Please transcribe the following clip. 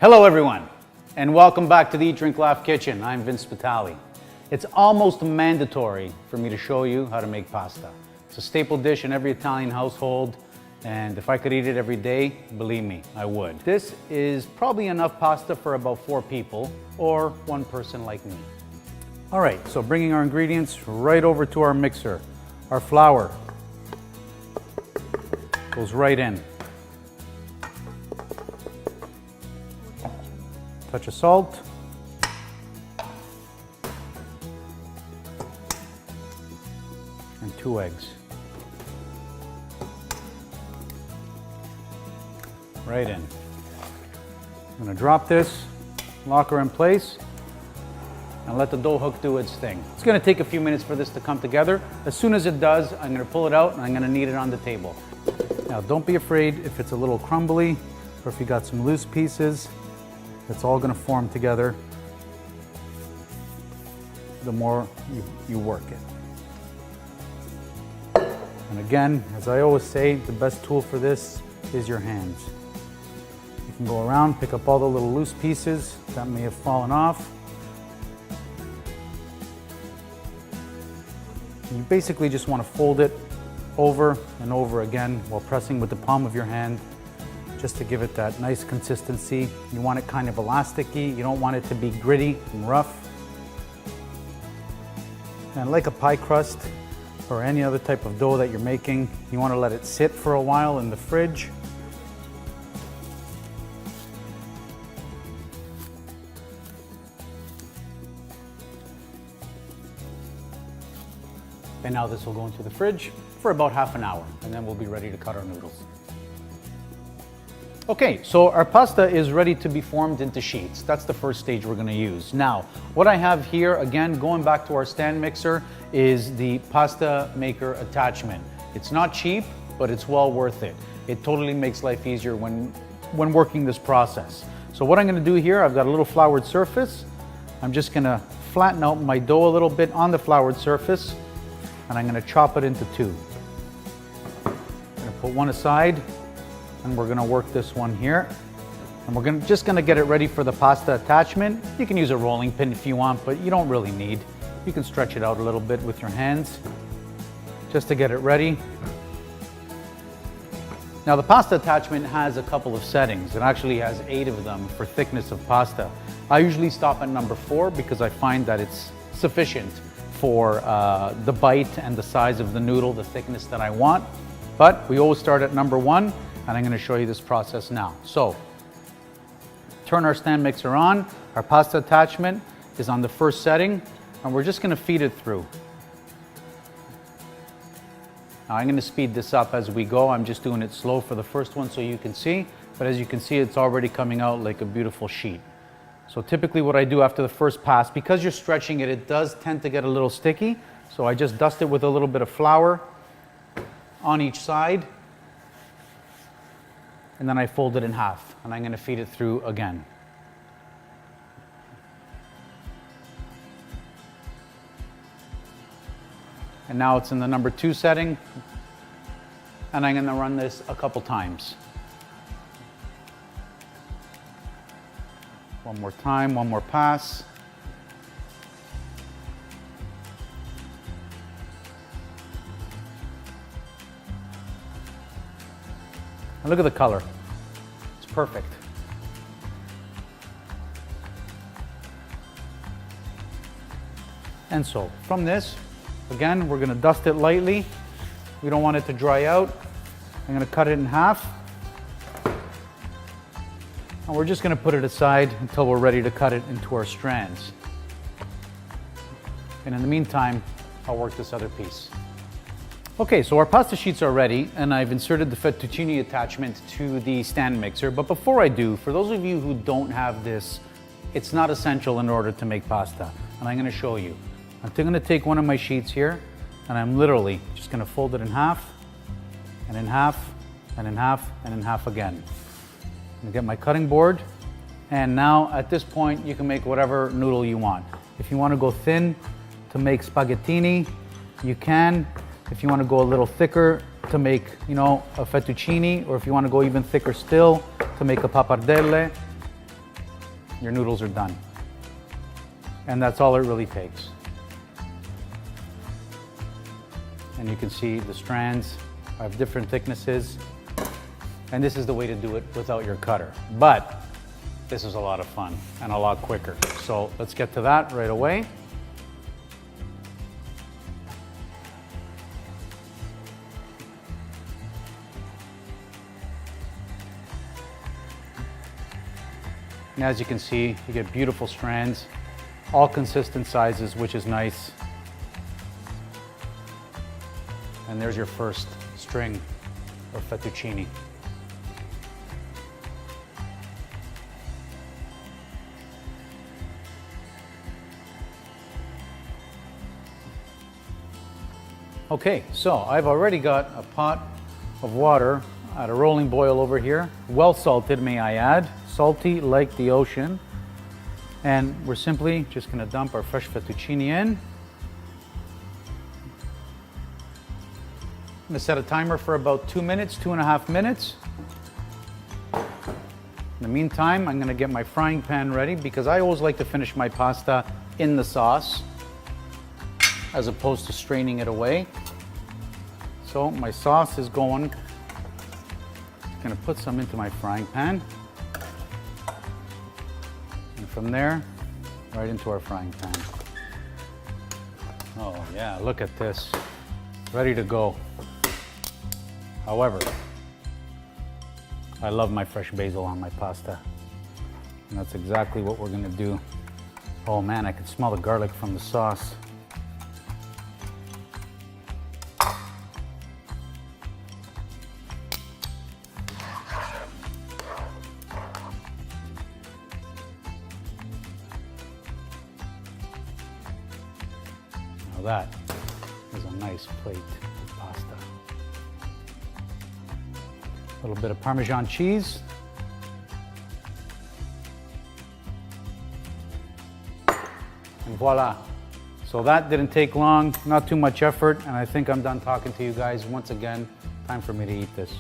Hello everyone, and welcome back to the Eat, Drink, Laugh Kitchen. I'm Vince Spitali. It's almost mandatory for me to show you how to make pasta. It's a staple dish in every Italian household, and if I could eat it every day, believe me, I would. This is probably enough pasta for about 4 people, or 1 person like me. All right, so bringing our ingredients right over to our mixer. Our flour goes right in. Touch of salt. And 2 eggs. Right in. I'm gonna drop this, lock her in place, and let the dough hook do its thing. It's gonna take a few minutes for this to come together. As soon as it does, I'm gonna pull it out and I'm gonna knead it on the table. Now, don't be afraid if it's a little crumbly or if you got some loose pieces. It's all going to form together the more you work it. And again, as I always say, the best tool for this is your hands. You can go around, pick up all the little loose pieces that may have fallen off. You basically just want to fold it over and over again while pressing with the palm of your hand, just to give it that nice consistency. You want it kind of elasticy. You don't want it to be gritty and rough. And like a pie crust or any other type of dough that you're making, you want to let it sit for a while in the fridge. And now this will go into the fridge for about half an hour, and then we'll be ready to cut our noodles. Okay, so our pasta is ready to be formed into sheets. That's the first stage we're gonna use. Now, what I have here, again, going back to our stand mixer, is the pasta maker attachment. It's not cheap, but it's well worth it. It totally makes life easier when working this process. So what I'm gonna do here, I've got a little floured surface. I'm just gonna flatten out my dough a little bit on the floured surface, and I'm gonna chop it into 2. I'm gonna put one aside, and we're gonna work this one here. And we're just gonna get it ready for the pasta attachment. You can use a rolling pin if you want, but you don't really need. You can stretch it out a little bit with your hands just to get it ready. Now the pasta attachment has a couple of settings. It actually has 8 of them for thickness of pasta. I usually stop at number 4 because I find that it's sufficient for the bite and the size of the noodle, the thickness that I want. But we always start at number 1. And I'm going to show you this process now. So, turn our stand mixer on. Our pasta attachment is on the first setting, and we're just going to feed it through. Now I'm going to speed this up as we go. I'm just doing it slow for the first one so you can see. But as you can see, it's already coming out like a beautiful sheet. So typically what I do after the first pass, because you're stretching it, it does tend to get a little sticky. So I just dust it with a little bit of flour on each side. And then I fold it in half, and I'm going to feed it through again. And now it's in the number 2 setting, and I'm going to run this a couple times. One more time, one more pass. And look at the color. It's perfect. And so, from this, again, we're gonna dust it lightly. We don't want it to dry out. I'm gonna cut it in half. And we're just gonna put it aside until we're ready to cut it into our strands. And in the meantime, I'll work this other piece. Okay, so our pasta sheets are ready, and I've inserted the fettuccine attachment to the stand mixer. But before I do, for those of you who don't have this, it's not essential in order to make pasta. And I'm gonna show you. I'm gonna take one of my sheets here, and I'm literally just gonna fold it in half, and in half, and in half, and in half again. I'm gonna get my cutting board, and now at this point, you can make whatever noodle you want. If you wanna go thin to make spaghettini, you can. If you want to go a little thicker to make, a fettuccine, or if you want to go even thicker still to make a pappardelle, your noodles are done. And that's all it really takes. And you can see the strands have different thicknesses. And this is the way to do it without your cutter. But this is a lot of fun and a lot quicker. So let's get to that right away. And as you can see, you get beautiful strands, all consistent sizes, which is nice. And there's your first string of fettuccine. Okay, so I've already got a pot of water at a rolling boil over here, well salted, may I add, salty like the ocean. And we're simply just gonna dump our fresh fettuccine in. I'm gonna set a timer for about 2 minutes, 2.5 minutes. In the meantime, I'm gonna get my frying pan ready because I always like to finish my pasta in the sauce as opposed to straining it away. So my sauce is going. I'm gonna put some into my frying pan. And from there, right into our frying pan. Oh yeah, look at this. Ready to go. However, I love my fresh basil on my pasta. And that's exactly what we're gonna do. Oh man, I can smell the garlic from the sauce. Now that is a nice plate of pasta. A little bit of Parmesan cheese. And voila. So that didn't take long, not too much effort, and I think I'm done talking to you guys. Once again, time for me to eat this.